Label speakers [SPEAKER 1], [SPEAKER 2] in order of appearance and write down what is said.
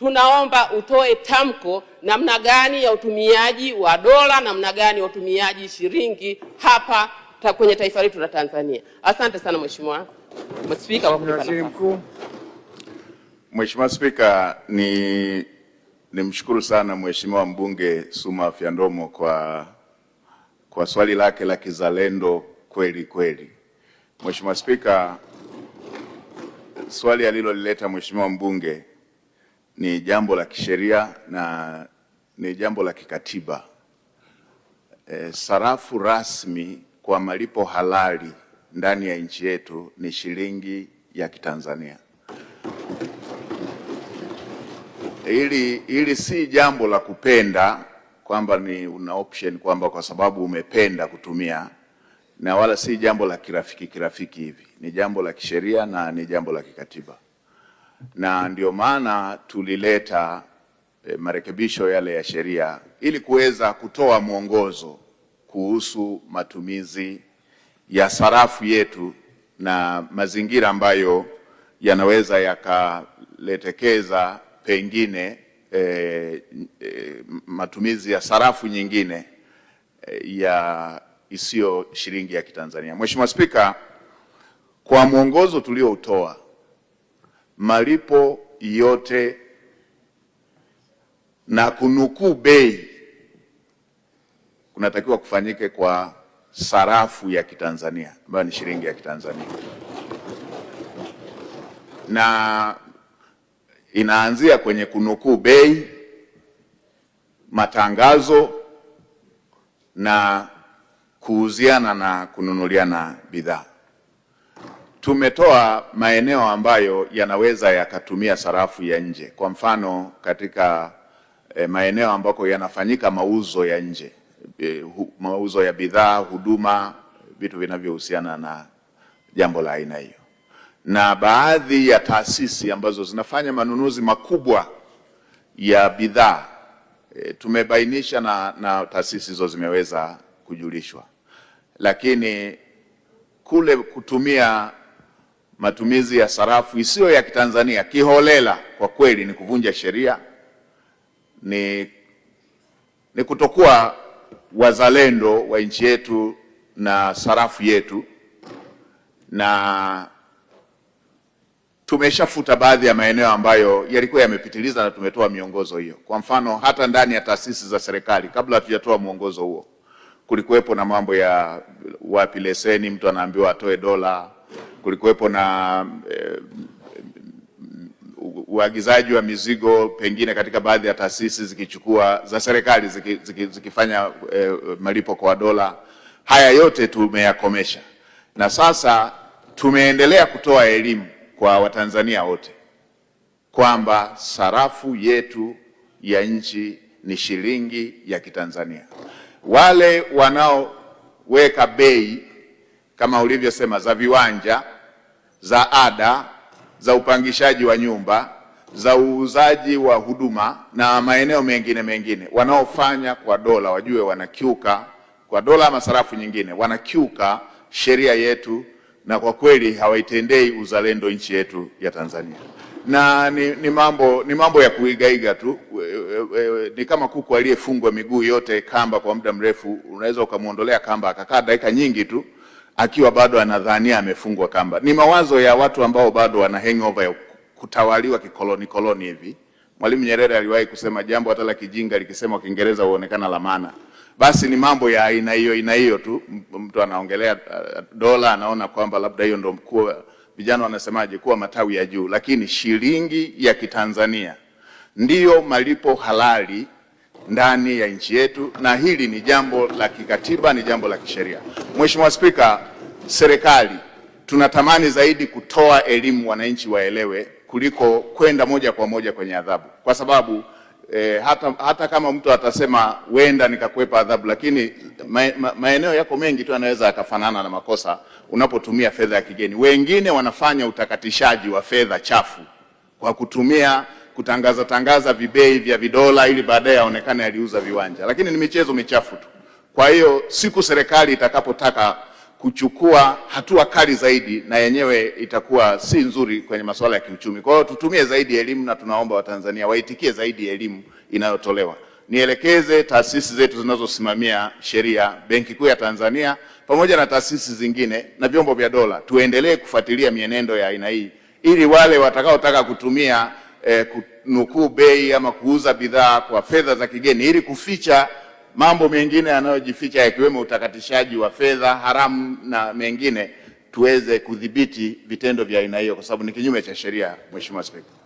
[SPEAKER 1] tunaomba utoe tamko namna gani ya utumiaji wa dola, namna gani ya utumiaji shilingi hapa kwenye taifa letu la Tanzania. Asante sana Mheshimiwa Spika kwa kunipa nafasi.
[SPEAKER 2] Mheshimiwa Spika, nimshukuru sana Mheshimiwa mbunge Suma Fyandomo kwa swali lake la kizalendo kweli kweli. Mheshimiwa Spika, swali alilolileta Mheshimiwa mbunge ni jambo la kisheria na ni jambo la kikatiba. Sarafu rasmi kwa malipo halali ndani ya nchi yetu ni shilingi ya Kitanzania. Hili si jambo la kupenda kwamba ni una option kwamba kwa sababu umependa kutumia, na wala si jambo la kirafiki hivi. Ni jambo la kisheria na ni jambo la kikatiba. Na ndio maana tulileta marekebisho yale ya sheria ili kuweza kutoa mwongozo kuhusu matumizi ya sarafu yetu na mazingira ambayo yanaweza yakaletekeza pengine matumizi ya sarafu nyingine ya isiyo shilingi ya Kitanzania. Mheshimiwa Spika, kwa mwongozo tulioutoa, malipo yote na kunukuu bei kunatakiwa kufanyike kwa sarafu ya Kitanzania ambayo ni shilingi ya Kitanzania, na inaanzia kwenye kunukuu bei, matangazo na kuuziana na kununuliana bidhaa. Tumetoa maeneo ambayo yanaweza yakatumia sarafu ya nje. Kwa mfano, katika maeneo ambako yanafanyika mauzo ya nje, mauzo ya bidhaa, huduma, vitu vinavyohusiana na jambo la aina hiyo. Na baadhi ya taasisi ambazo zinafanya manunuzi makubwa ya bidhaa, tumebainisha na taasisi hizo zimeweza kujulishwa. Lakini kule kutumia matumizi ya sarafu isiyo ya Kitanzania kiholela, kwa kweli ni kuvunja sheria, ni kutokuwa wazalendo wa nchi yetu na sarafu yetu, na tumeshafuta baadhi ya maeneo ambayo yalikuwa yamepitiliza na tumetoa miongozo hiyo. Kwa mfano, hata ndani ya taasisi za serikali kabla hatujatoa mwongozo huo kulikuwepo na mambo ya wapi leseni, mtu anaambiwa atoe dola. Kulikuwepo na uagizaji wa mizigo pengine katika baadhi ya taasisi zikichukua za serikali zikifanya malipo kwa dola. Haya yote tumeyakomesha, na sasa tumeendelea kutoa elimu kwa Watanzania wote kwamba sarafu yetu ya nchi ni shilingi ya Kitanzania. Wale wanaoweka bei kama ulivyosema za viwanja, za ada, za upangishaji wa nyumba, za uuzaji wa huduma na maeneo mengine wanaofanya kwa dola, wajue wanakiuka kwa dola ama sarafu nyingine, wanakiuka sheria yetu, na kwa kweli hawaitendei uzalendo nchi yetu ya Tanzania. Na ni mambo ya kuigaiga tu. Ni kama kuku aliyefungwa miguu yote kamba kwa muda mrefu, unaweza ukamuondolea kamba akakaa dakika nyingi tu akiwa bado anadhania amefungwa kamba. Ni mawazo ya watu ambao bado wana hangover ya kutawaliwa koloni hivi. Mwalimu Nyerere aliwahi kusema jambo hata la kijinga likisema kwa Kiingereza huonekana la maana. Basi ni mambo ya aina hiyo tu. Mtu anaongelea dola, anaona kwamba labda hiyo ndio mkuu, vijana wanasemaje, kuwa matawi ya juu. Lakini shilingi ya Kitanzania ndiyo malipo halali ndani ya nchi yetu, na hili ni jambo la kikatiba, ni jambo la kisheria. Mheshimiwa Spika, serikali tunatamani zaidi kutoa elimu wananchi waelewe kuliko kwenda moja kwa moja kwenye adhabu, kwa sababu hata kama mtu atasema wenda nikakwepa adhabu, lakini maeneo yako mengi tu anaweza akafanana na makosa unapotumia fedha ya kigeni. Wengine wanafanya utakatishaji wa fedha chafu kwa kutumia kutangaza vibei vya vidola ili baadaye aonekane aliuza viwanja, lakini ni michezo michafu tu. Kwa hiyo siku serikali itakapotaka kuchukua hatua kali zaidi, na yenyewe itakuwa si nzuri kwenye masuala ya kiuchumi. Kwa hiyo tutumie zaidi elimu, na tunaomba Watanzania waitikie zaidi elimu inayotolewa. Nielekeze taasisi zetu zinazosimamia sheria, Benki Kuu ya Tanzania pamoja na taasisi zingine na vyombo vya dola, tuendelee kufuatilia mienendo ya aina hii, ili wale watakaotaka kutumia kunukuu bei ama kuuza bidhaa kwa fedha za kigeni ili kuficha mambo mengine yanayojificha yakiwemo utakatishaji wa fedha haramu na mengine, tuweze kudhibiti vitendo vya aina hiyo, kwa sababu ni kinyume cha sheria. Mheshimiwa Spika.